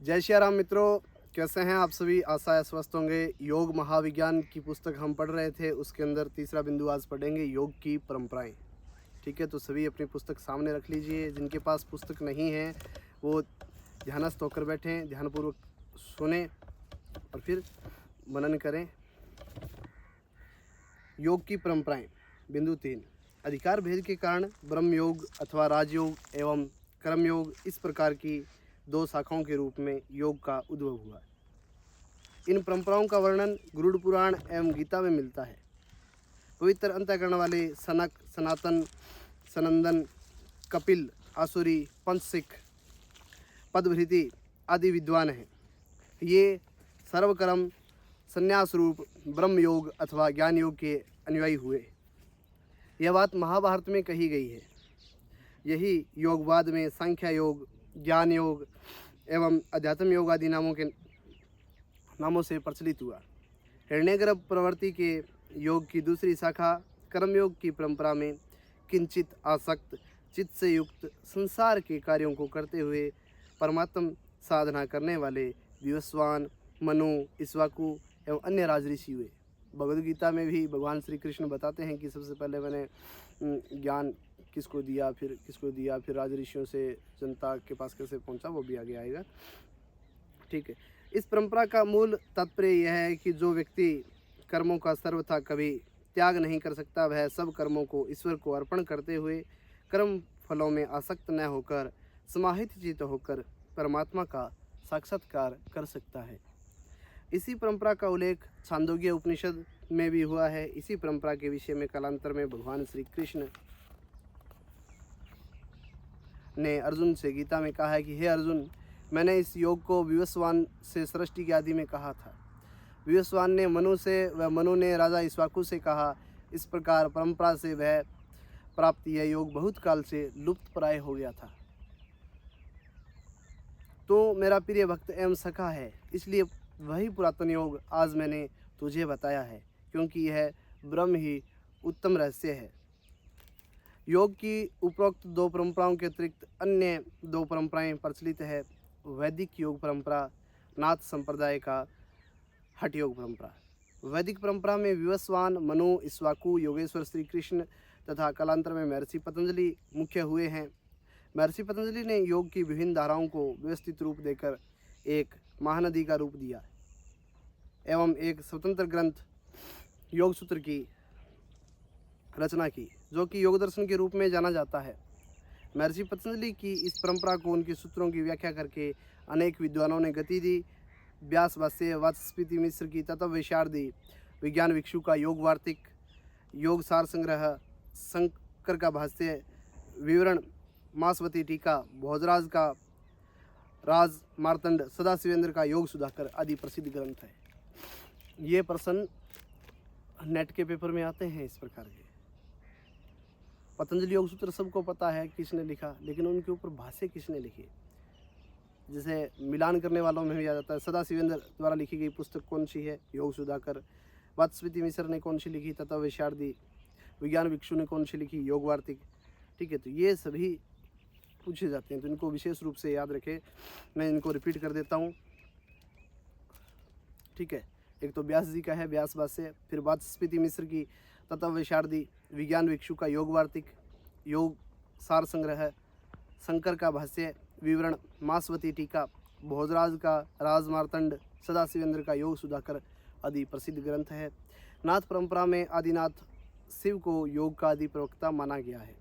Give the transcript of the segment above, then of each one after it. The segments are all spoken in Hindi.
जय श्री राम मित्रों, कैसे हैं आप सभी। आशा है स्वस्थ होंगे। योग महाविज्ञान की पुस्तक हम पढ़ रहे थे, उसके अंदर तीसरा बिंदु आज पढ़ेंगे, योग की परंपराएं। ठीक है, तो सभी अपनी पुस्तक सामने रख लीजिए। जिनके पास पुस्तक नहीं है वो ध्यानस्थ होकर बैठें, ध्यानपूर्वक सुने और फिर मनन करें। योग की परंपराएं। बिंदु 3, अधिकार भेद के कारण ब्रह्म योग अथवा राजयोग एवं कर्मयोग इस प्रकार की दो शाखाओं के रूप में योग का उद्भव हुआ। इन परंपराओं का वर्णन गरुड़ पुराण एवं गीता में मिलता है। पवित्र अंतःकरण वाले सनक, सनातन, सनंदन, कपिल, आसुरी, पंचसिख, पदभृति आदि विद्वान हैं। ये सर्वकर्म संन्यास रूप ब्रह्म योग अथवा ज्ञान योग के अनुयायी हुए। यह बात महाभारत में कही गई है। यही योगवाद में सांख्य योग, ज्ञान योग एवं अध्यात्म योग आदि नामों से प्रचलित हुआ। हिरण्यगर्भ प्रवृत्ति के योग की दूसरी शाखा कर्मयोग की परंपरा में किंचित आसक्त चित्त से युक्त संसार के कार्यों को करते हुए परमात्म साधना करने वाले विवस्वान, मनु, इक्ष्वाकु एवं अन्य राजऋषि हुए। भगवद गीता में भी भगवान श्री कृष्ण बताते हैं कि सबसे पहले मैंने ज्ञान किसको दिया, फिर राजऋषियों से जनता के पास कैसे पहुंचा, वो भी आगे आएगा। ठीक है, इस परंपरा का मूल तात्पर्य यह है कि जो व्यक्ति कर्मों का सर्वथा कभी त्याग नहीं कर सकता, वह सब कर्मों को ईश्वर को अर्पण करते हुए कर्म फलों में आसक्त न होकर समाहित चित्त होकर परमात्मा का साक्षात्कार कर सकता है। इसी परंपरा का उल्लेख छांदोग्य उपनिषद में भी हुआ है। इसी परंपरा के विषय में कालांतर में भगवान श्री कृष्ण ने अर्जुन से गीता में कहा है कि हे अर्जुन, मैंने इस योग को विवस्वान से सृष्टि के आदि में कहा था। विवस्वान ने मनु से व मनु ने राजा इक्ष्वाकु से कहा। इस प्रकार परंपरा से वह प्राप्त यह योग बहुत काल से लुप्त प्राय हो गया था। तो मेरा प्रिय भक्त एवं सखा है, इसलिए वही पुरातन योग आज मैंने तुझे बताया है, क्योंकि यह ब्रह्म ही उत्तम रहस्य है। योग की उपरोक्त दो परंपराओं के अतिरिक्त अन्य दो परंपराएं प्रचलित है। वैदिक योग परंपरा, नाथ संप्रदाय का हठ योग परंपरा। वैदिक परंपरा में विवस्वान, मनु, इक्ष्वाकु, योगेश्वर श्री कृष्ण तथा कालांतर में महर्षि पतंजलि मुख्य हुए हैं। महर्षि पतंजलि ने योग की विभिन्न धाराओं को व्यवस्थित रूप देकर एक महानदी का रूप दिया एवं एक स्वतंत्र ग्रंथ योग सूत्र की रचना की, जो कि योग दर्शन के रूप में जाना जाता है। महर्षि पतंजलि की इस परंपरा को उनके सूत्रों की व्याख्या करके अनेक विद्वानों ने गति दी। व्यास भाष्य, वाचस्पति मिश्र की तत्वविशारदी, विज्ञान भिक्षु का योग वार्तिक, योग सार संग्रह, शंकर का भाष्य विवरण, मासवती टीका, भोजराज का राज मार्तंड, सदाशिवेंद्र का योग सुधाकर आदि प्रसिद्ध ग्रंथ है। ये प्रश्न नेट के पेपर में आते हैं इस प्रकार के। पतंजलि योग सूत्र सबको पता है किसने लिखा, लेकिन उनके ऊपर भाष्य किसने लिखी, जैसे मिलान करने वालों में भी आ जाता है। सदाशिवेंद्र द्वारा लिखी गई पुस्तक कौन सी है, योग सुधाकर। वाचस्पति मिश्र ने कौन सी लिखी, तत्वविशारदी। विज्ञान भिक्षु ने कौन सी लिखी, योग वार्तिक। ठीक है, तो ये सभी पूछे जाते हैं, तो इनको विशेष रूप से याद रखें। मैं इनको रिपीट कर देता हूँ। ठीक है, एक तो व्यास जी का है व्यास भाष्य, फिर वाचस्पति मिश्र की तत्वविशारदी, विज्ञान भिक्षु का योग वार्तिक, योग सार संग्रह, शंकर का भाष्य विवरण, मासवती टीका, भोजराज का राज मार्तंड, सदाशिवेंद्र का योग सुधाकर आदि प्रसिद्ध ग्रंथ है। नाथ परंपरा में आदिनाथ शिव को योग का आदि प्रवक्ता माना गया है।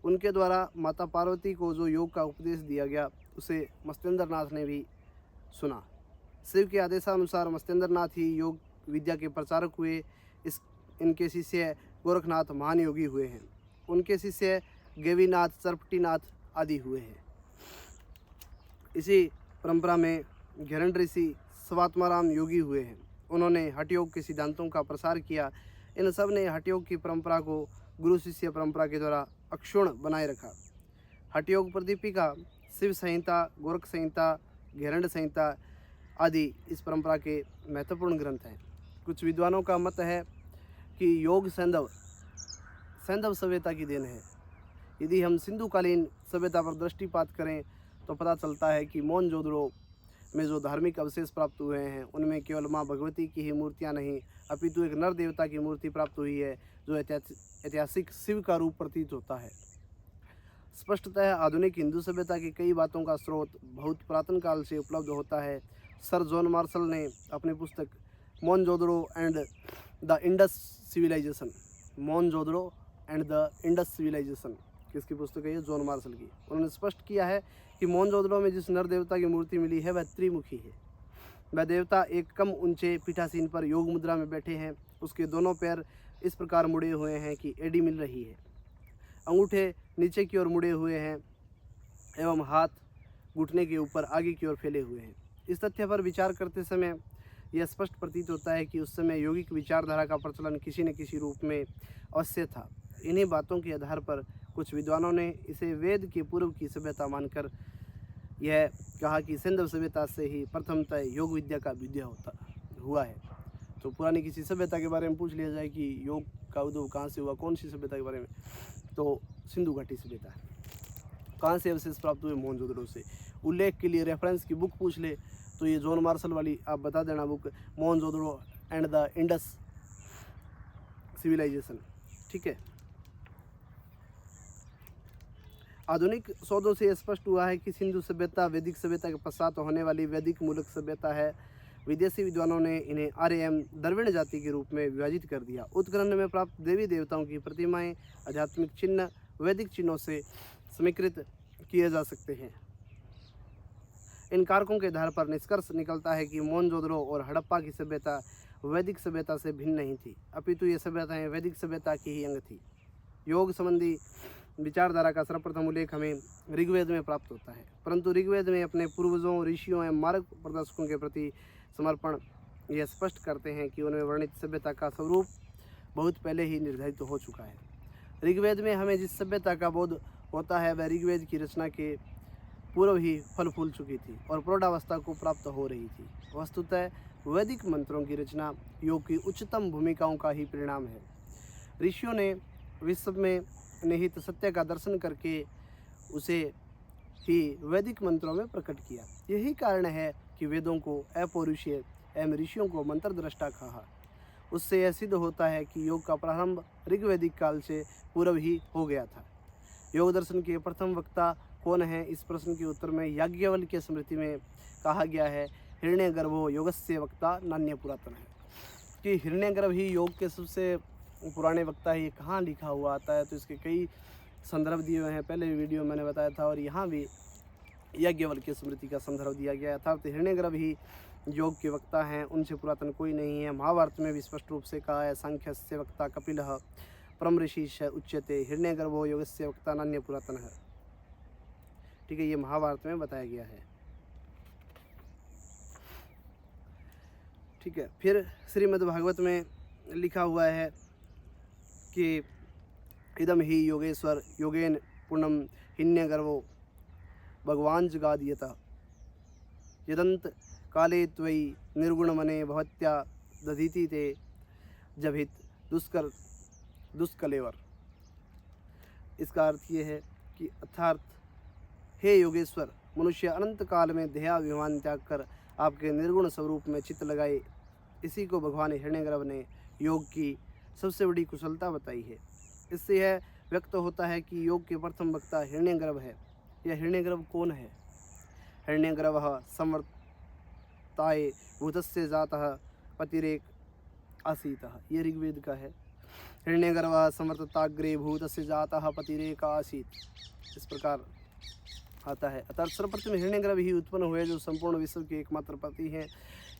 उनके द्वारा माता पार्वती को जो योग का उपदेश दिया गया, उसे मत्स्येंद्र नाथ ने भी सुना। शिव के आदेशानुसार मत्स्येंद्र नाथ ही योग विद्या के प्रचारक हुए। इनके शिष्य गोरखनाथ महान योगी हुए हैं। उनके शिष्य गेवीनाथ, चरपटीनाथ आदि हुए हैं। इसी परंपरा में घेरंड ऋषि स्वात्माराम योगी हुए हैं। उन्होंने हठ योग के सिद्धांतों का प्रसार किया। इन सब ने हठ योग की परंपरा को गुरु शिष्य परंपरा के द्वारा अक्षुण्ण बनाए रखा। हठ योग प्रदीपिका, शिव संहिता, गोरख संहिता, घेरंड संहिता आदि इस परंपरा के महत्वपूर्ण ग्रंथ हैं। कुछ विद्वानों का मत है कि योग सैंधव सभ्यता की देन है। यदि हम सिंधुकालीन सभ्यता पर दृष्टिपात करें तो पता चलता है कि मोहनजोदड़ो में जो धार्मिक अवशेष प्राप्त हुए हैं उनमें केवल माँ भगवती की ही मूर्तियाँ नहीं अपितु एक नर देवता की मूर्ति प्राप्त हुई है जो ऐतिहासिक शिव का रूप प्रतीत होता है। स्पष्टतः आधुनिक हिंदू सभ्यता की कई बातों का स्रोत बहुत पुरातन काल से उपलब्ध होता है। सर जॉन मार्शल ने अपनी पुस्तक Mohenjodaro and the Indus civilisation, Mohenjodaro and the Indus civilisation, किसकी पुस्तक है ये? जॉन मार्शल की। उन्होंने स्पष्ट किया है कि मोहनजोदड़ो में जिस नर देवता की मूर्ति मिली है वह त्रिमुखी है। वह देवता एक कम ऊंचे पीठासीन पर योग मुद्रा में बैठे हैं। उसके दोनों पैर इस प्रकार मुड़े हुए हैं कि एड़ी मिल रही है, अंगूठे नीचे की ओर मुड़े हुए हैं एवं हाथ घुटने के ऊपर आगे की ओर फैले हुए हैं। इस तथ्य पर विचार करते समय यह स्पष्ट प्रतीत होता है कि उस समय यौगिक विचारधारा का प्रचलन किसी न किसी रूप में अवश्य था। इन्हीं बातों के आधार पर कुछ विद्वानों ने इसे वेद के पूर्व की सभ्यता मानकर यह कहा कि सिंधु सभ्यता से ही प्रथमतः योग विद्या का विद्या हुआ है। तो पुरानी किसी सभ्यता के बारे में पूछ लिया जाए कि योग का उद्भव कहाँ से हुआ, कौन सी सभ्यता के बारे में, तो सिंधु घाटी सभ्यता है। कहाँ से अवशेष प्राप्त हुए? मोहनजोदड़ो से। उल्लेख के लिए रेफरेंस की बुक पूछ ले तो ये जॉन मार्शल वाली आप बता देना book, Mohenjodaro and the Indus civilisation, ठीक है। आधुनिक शोधों से स्पष्ट हुआ है कि सिंधु सभ्यता वैदिक सभ्यता के पश्चात होने वाली वैदिक मूलक सभ्यता है। विदेशी विद्वानों ने इन्हें आर्य एवं द्रविड़ जाति के रूप में विभाजित कर दिया। उत्खनन में प्राप्त देवी देवताओं की प्रतिमाएं, आध्यात्मिक चिन्ह वैदिक चिन्हों से समीकृत किए जा सकते हैं। इन कारकों के आधार पर निष्कर्ष निकलता है कि मोहनजोदड़ो और हड़प्पा की सभ्यता वैदिक सभ्यता से भिन्न नहीं थी, अपितु ये सभ्यताएं वैदिक सभ्यता की ही अंग थी। योग संबंधी विचारधारा का सर्वप्रथम उल्लेख हमें ऋग्वेद में प्राप्त होता है, परंतु ऋग्वेद में अपने पूर्वजों, ऋषियों एवं मार्ग प्रदर्शकों के प्रति समर्पण यह स्पष्ट करते हैं कि उनमें वर्णित सभ्यता का स्वरूप बहुत पहले ही निर्धारित हो चुका है। ऋग्वेद में हमें जिस सभ्यता का बोध होता है वह ऋग्वेद की रचना के पूर्व ही फल फूल चुकी थी और प्रौढ़ावस्था को प्राप्त हो रही थी। वस्तुतः वैदिक मंत्रों की रचना योग की उच्चतम भूमिकाओं का ही परिणाम है। ऋषियों ने विश्व में निहित सत्य का दर्शन करके उसे ही वैदिक मंत्रों में प्रकट किया। यही कारण है कि वेदों को अपौरुषीय एवं ऋषियों को मंत्र दृष्टा कहा। उससे यह सिद्ध होता है कि योग का प्रारंभ ऋग्वैदिक काल से पूर्व ही हो गया था। योग दर्शन के प्रथम वक्ता कौन है? इस प्रश्न के उत्तर में याज्ञवल्क्य स्मृति में कहा गया है, हिरण्यगर्भो योगस्य वक्ता नान्य पुरातन है, कि हिरण्यगर्भ ही योग के सबसे पुराने वक्ता ही। कहाँ लिखा हुआ आता है? तो इसके कई संदर्भ दिए हुए हैं, पहले वीडियो मैंने बताया था, और यहाँ भी याज्ञवल्क्य स्मृति का संदर्भ दिया गया था। तो हिरण्यगर्भ ही योग के वक्ता हैं, उनसे पुरातन कोई नहीं है। महाभारत में भी स्पष्ट रूप से कहा है, सांख्यस्य वक्ता कपिलः परम ऋषि उच्यते हिरण्यगर्भो योगस्य वक्ता नान्य पुरातन है, ठीक है। ये महाभारत में बताया गया है, ठीक है। फिर श्रीमद् भागवत में लिखा हुआ है कि इदम ही योगेश्वर योगेन पूर्णम हिरण्यगर्भो भगवान जगादीयतः यदंत काले त्वयि निर्गुणमने भवत्या दधीति ते जभित दुष्कलेवर। इसका अर्थ ये है कि अर्थात हे योगेश्वर, मनुष्य अनंत काल में देहाभिमान त्याग कर आपके निर्गुण स्वरूप में चित्त लगाए। इसी को भगवान हिरण्यगर्भ ने योग की सबसे बड़ी कुशलता बताई है। इससे यह व्यक्त होता है कि योग के प्रथम वक्ता हिरण्यगर्भ है। यह हिरण्यगर्भ कौन है? हिरण्यगर्भः संवर्ताय भूतस्य जातः पतिरेक आसीतः, ये ऋग्वेद का है। हिरण्यगर्भः संवर्तताग्रे भूतस्य जातः पतिरेक आसीत, इस प्रकार आता है। अर्थात सर्वप्रथम हिरण्यगर्भ ही उत्पन्न हुए जो संपूर्ण विश्व के एकमात्र पति हैं।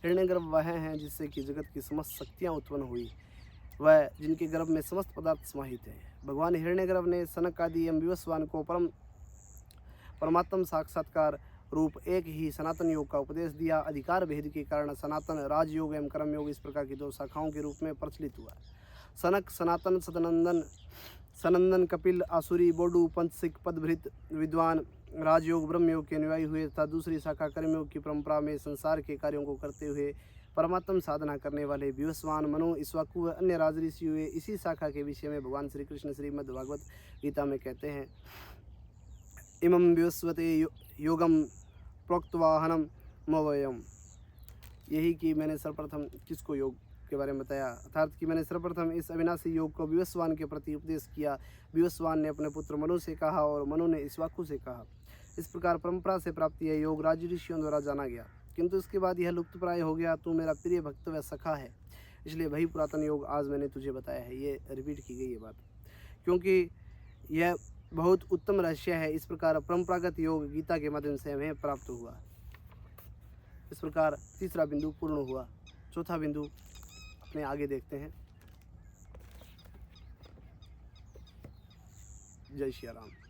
हिरण्यगर्भ वह हैं जिससे कि जगत की समस्त शक्तियाँ उत्पन्न हुई, वह जिनके गर्भ में समस्त पदार्थ समाहित हैं। भगवान हिरण्यगर्भ ने सनक आदि एवं विवस्वान को परमात्म साक्षात्कार रूप एक ही सनातन योग का उपदेश दिया। अधिकार भेद के कारण सनातन राजयोग एवं कर्मयोग इस प्रकार की दो शाखाओं के रूप में प्रचलित हुआ। सनक सनातन सनंदन कपिल आसुरी बोडू पंचसिक पदभृत विद्वान राजयोग ब्रह्मयोग के अनुयायी हुए तथा दूसरी शाखा कर्मयोग की परंपरा में संसार के कार्यों को करते हुए परमात्म साधना करने वाले विवस्वान मनु इक्ष्वाकु व अन्य राजऋषि हुए। इसी शाखा के विषय में भगवान श्री कृष्ण श्रीमद् भागवत गीता में कहते हैं, इमं विवस्वते योगम प्रोक्तवाहनम मवयम। यही कि मैंने सर्वप्रथम किसको योग के बारे में बताया, अर्थात कि मैंने सर्वप्रथम इस अविनाशी योग को विवस्वान के प्रति उपदेश किया। विवस्वान ने अपने पुत्र मनु से कहा और मनु ने इक्ष्वाकु से कहा। इस प्रकार परंपरा से प्राप्त यह योग राज ऋषियों द्वारा जाना गया, किंतु इसके बाद यह लुप्तप्राय हो गया। तू मेरा प्रिय भक्त व सखा है, इसलिए वही पुरातन योग आज मैंने तुझे बताया है। ये रिपीट की गई ये बात, क्योंकि यह बहुत उत्तम रहस्य है। इस प्रकार परंपरागत योग गीता के माध्यम से हमें प्राप्त हुआ। इस प्रकार तीसरा बिंदु पूर्ण हुआ। चौथा बिंदु अपने आगे देखते हैं। जय श्री राम।